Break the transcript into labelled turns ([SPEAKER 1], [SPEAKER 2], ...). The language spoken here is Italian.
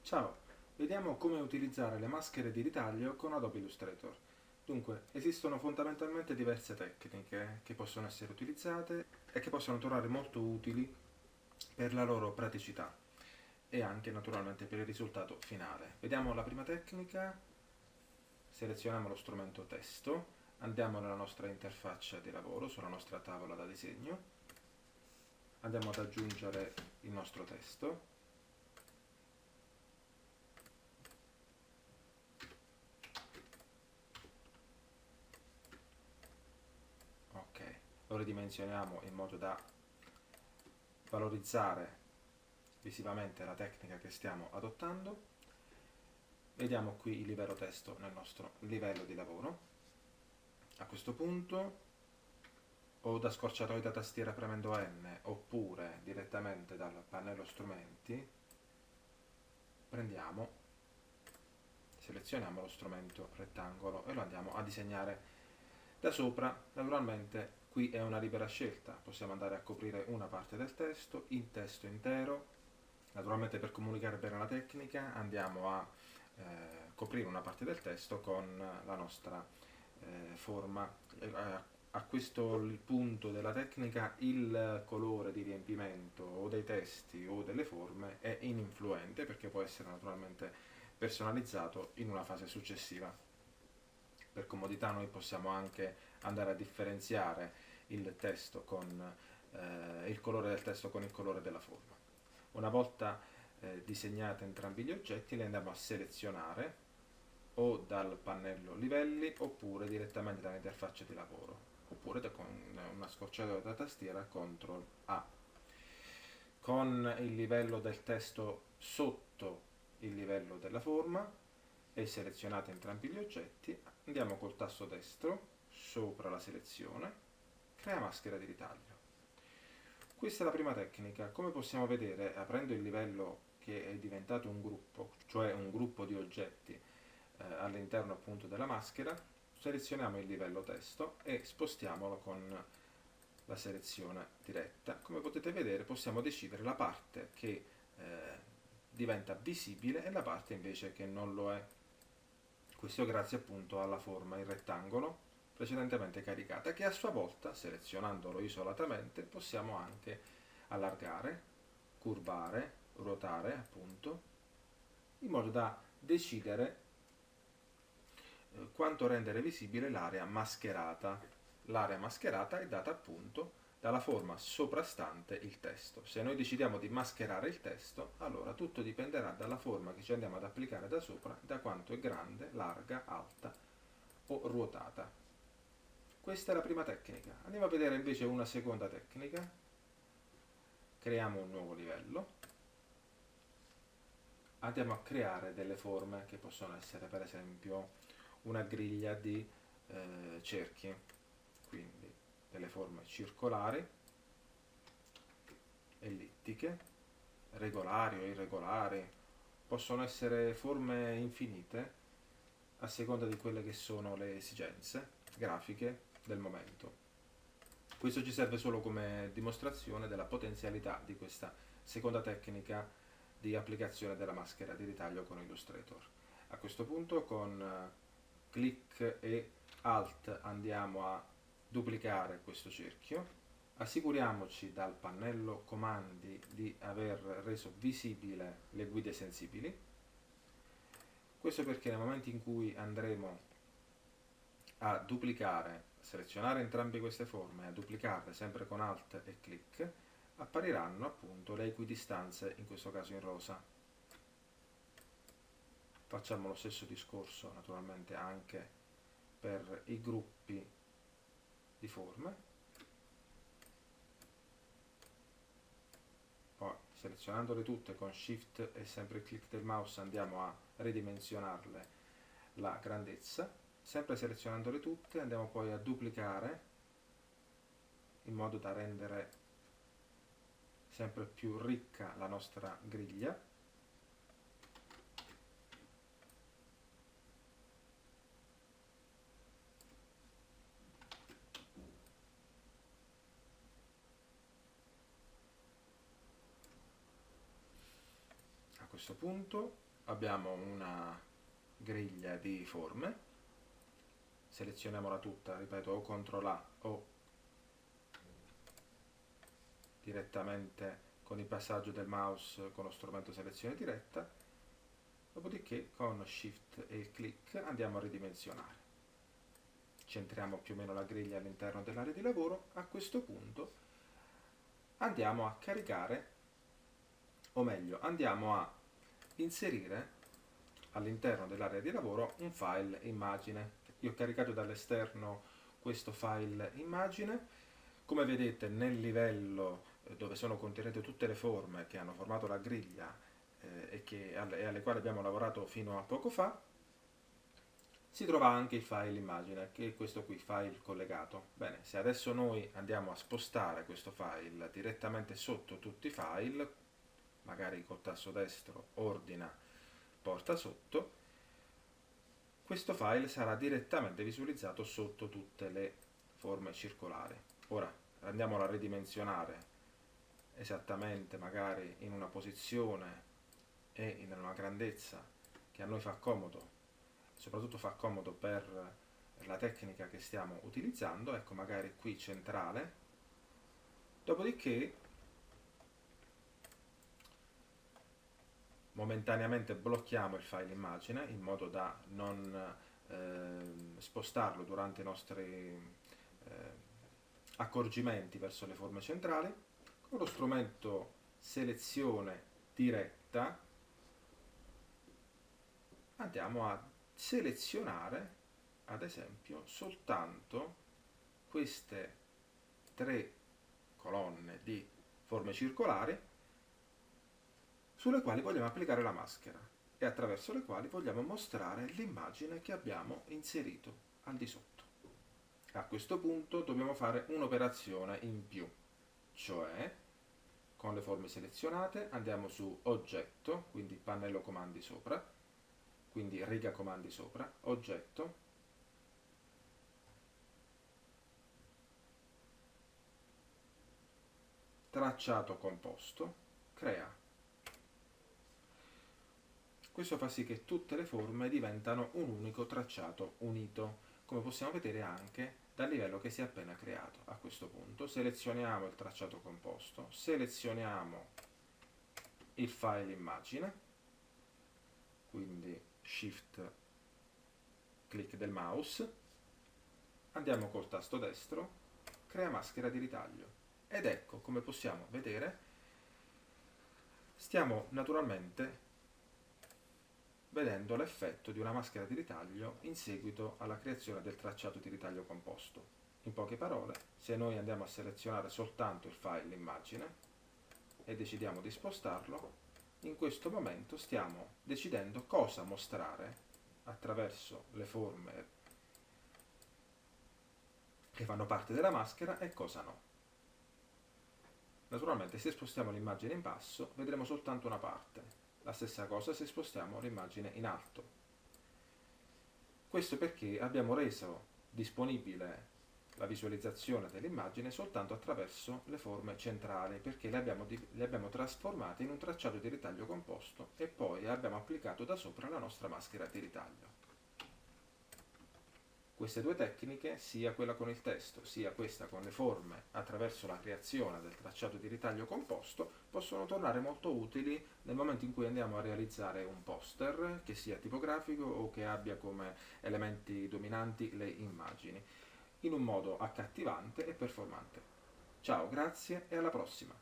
[SPEAKER 1] Ciao, vediamo come utilizzare le maschere di ritaglio con Adobe Illustrator. Dunque, esistono fondamentalmente diverse tecniche che possono essere utilizzate e che possono tornare molto utili per la loro praticità e anche naturalmente per il risultato finale. Vediamo la prima tecnica, selezioniamo lo strumento testo, andiamo nella nostra interfaccia di lavoro, sulla nostra tavola da disegno, andiamo ad aggiungere il nostro testo. Ok, lo ridimensioniamo in modo da valorizzare visivamente la tecnica che stiamo adottando. Vediamo qui il livello testo nel nostro livello di lavoro. A questo punto o da scorciatoio da tastiera premendo N oppure direttamente dal pannello strumenti selezioniamo lo strumento rettangolo e lo andiamo a disegnare da sopra. Naturalmente qui è una libera scelta, possiamo andare a coprire una parte del testo, il testo intero. Naturalmente per comunicare bene la tecnica andiamo a coprire una parte del testo con la nostra forma. A questo punto della tecnica il colore di riempimento o dei testi o delle forme è ininfluente perché può essere naturalmente personalizzato in una fase successiva. Per comodità noi possiamo anche andare a differenziare il testo con il colore del testo con il colore della forma. Una volta disegnati entrambi gli oggetti li andiamo a selezionare o dal pannello livelli oppure direttamente dall'interfaccia di lavoro oppure con una scorciatoia da tastiera CTRL A. Con il livello del testo sotto il livello della forma e selezionati entrambi gli oggetti, andiamo col tasto destro sopra la selezione, crea maschera di ritaglio. Questa è la prima tecnica. Come possiamo vedere, aprendo il livello che è diventato un gruppo, cioè un gruppo di oggetti all'interno appunto della maschera, selezioniamo il livello testo e spostiamolo con la selezione diretta. Come potete vedere possiamo decidere la parte che diventa visibile e la parte invece che non lo è. Questo grazie appunto alla forma in rettangolo precedentemente caricata, che a sua volta, selezionandolo isolatamente, possiamo anche allargare, curvare, ruotare appunto, in modo da decidere quanto rendere visibile l'area mascherata. L'area mascherata è data appunto dalla forma soprastante il testo. Se noi decidiamo di mascherare il testo, allora tutto dipenderà dalla forma che ci andiamo ad applicare da sopra, da quanto è grande, larga, alta o ruotata. Questa è la prima tecnica. Andiamo a vedere invece una seconda tecnica. Creiamo un nuovo livello. Andiamo a creare delle forme che possono essere per esempio una griglia di cerchi, quindi delle forme circolari, ellittiche, regolari o irregolari, possono essere forme infinite a seconda di quelle che sono le esigenze grafiche del momento. Questo ci serve solo come dimostrazione della potenzialità di questa seconda tecnica di applicazione della maschera di ritaglio con Illustrator. A questo punto con clic e alt andiamo a duplicare questo cerchio. Assicuriamoci dal pannello comandi di aver reso visibile le guide sensibili. Questo perché nel momento in cui andremo a duplicare, selezionare entrambe queste forme, a duplicarle sempre con alt e clic, appariranno appunto le equidistanze, in questo caso in rosa. Facciamo lo stesso discorso naturalmente anche per i gruppi di forme. Poi selezionandole tutte con shift e sempre il clic del mouse andiamo a ridimensionarle la grandezza. Sempre selezionandole tutte andiamo poi a duplicare in modo da rendere sempre più ricca la nostra griglia. A questo punto abbiamo una griglia di forme, selezioniamola tutta, ripeto, o CTRL A o direttamente con il passaggio del mouse con lo strumento selezione diretta, dopodiché con Shift e il click andiamo a ridimensionare. Centriamo più o meno la griglia all'interno dell'area di lavoro. A questo punto andiamo a caricare, o meglio, andiamo a inserire all'interno dell'area di lavoro un file immagine. Io ho caricato dall'esterno questo file immagine. Come vedete nel livello dove sono contenute tutte le forme che hanno formato la griglia e alle quali abbiamo lavorato fino a poco fa, si trova anche il file immagine, che è questo qui, file collegato. Bene, se adesso noi andiamo a spostare questo file direttamente sotto tutti i file, magari col tasto destro ordina, porta sotto, questo file sarà direttamente visualizzato sotto tutte le forme circolari. Ora andiamolo a ridimensionare esattamente magari in una posizione e in una grandezza che a noi fa comodo, soprattutto fa comodo per la tecnica che stiamo utilizzando, ecco magari qui centrale, dopodiché momentaneamente blocchiamo il file immagine in modo da non spostarlo durante i nostri accorgimenti verso le forme centrali. Con lo strumento selezione diretta andiamo a selezionare ad esempio soltanto queste 3 colonne di forme circolari sulle quali vogliamo applicare la maschera e attraverso le quali vogliamo mostrare l'immagine che abbiamo inserito al di sotto. A questo punto dobbiamo fare un'operazione in più, cioè con le forme selezionate andiamo su oggetto, quindi pannello comandi sopra, quindi riga comandi sopra, oggetto, tracciato composto, crea. Questo fa sì che tutte le forme diventano un unico tracciato unito, come possiamo vedere anche dal livello che si è appena creato. A questo punto selezioniamo il tracciato composto, selezioniamo il file immagine, quindi Shift clic del mouse, andiamo col tasto destro, crea maschera di ritaglio ed ecco, come possiamo vedere, stiamo naturalmente vedendo l'effetto di una maschera di ritaglio in seguito alla creazione del tracciato di ritaglio composto. In poche parole, se noi andiamo a selezionare soltanto il file immagine e decidiamo di spostarlo, in questo momento stiamo decidendo cosa mostrare attraverso le forme che fanno parte della maschera e cosa no. Naturalmente se spostiamo l'immagine in basso vedremo soltanto una parte. La stessa cosa se spostiamo l'immagine in alto. Questo perché abbiamo reso disponibile la visualizzazione dell'immagine soltanto attraverso le forme centrali, perché le abbiamo trasformate in un tracciato di ritaglio composto e poi abbiamo applicato da sopra la nostra maschera di ritaglio. Queste due tecniche, sia quella con il testo, sia questa con le forme attraverso la creazione del tracciato di ritaglio composto, possono tornare molto utili nel momento in cui andiamo a realizzare un poster che sia tipografico o che abbia come elementi dominanti le immagini, in un modo accattivante e performante. Ciao, grazie e alla prossima!